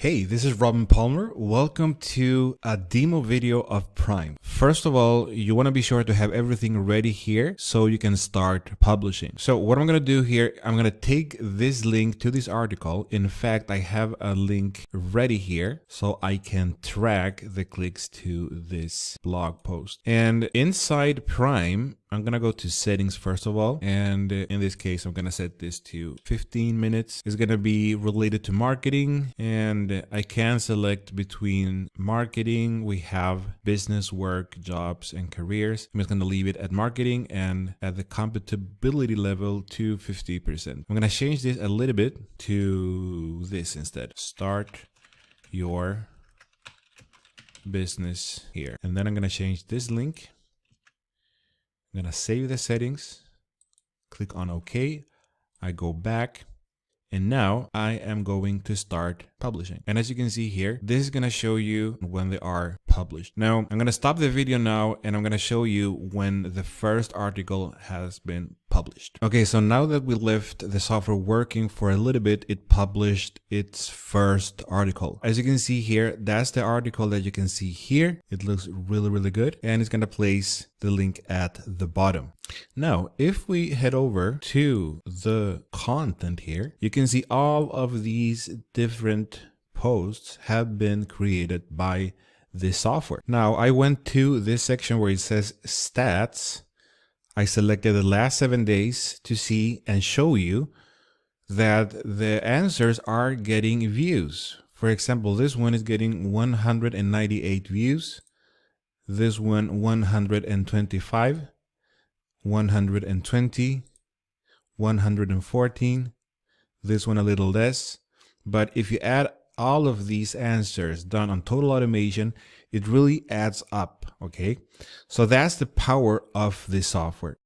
Hey, this is Robin Palmer. Welcome to a demo video of Prime. First of all, you want to be sure to have everything ready here so you can start publishing. So what I'm going to do here, I'm going to take this link to this article. In fact, I have a link ready here so I can track the clicks to this blog post. And inside Prime, I'm going to go to settings first of all. And in this case, I'm going to set this to 15 minutes. It's going to be related to marketing. And I can select between marketing. We have business, work, jobs, and careers. I'm just going to leave it at marketing and at the compatibility level to 50%. I'm going to change this a little bit to this instead. Start your business here. And then I'm going to change this link. I'm going to save the settings, click on OK. I go back, and now I am going to start publishing. And as you can see here, this is going to show you when they are published. Now, I'm going to stop the video now, and I'm going to show you when the first article has been published. Okay, so now that we left the software working for a little bit, it published its first article. As you can see here, that's the article that you can see here. It looks really good, and it's going to place the link at the bottom. Now, if we head over to the content here, you can see all of these different posts have been created by this software. Now, I went to this section where it says stats. I selected the last 7 days to see and show you that the answers are getting views. For example, this one is getting 198 views. This one 125, 120, 114. This one a little less. But if you add all of these answers done on Total Automation, it really adds up, okay? So that's the power of this software.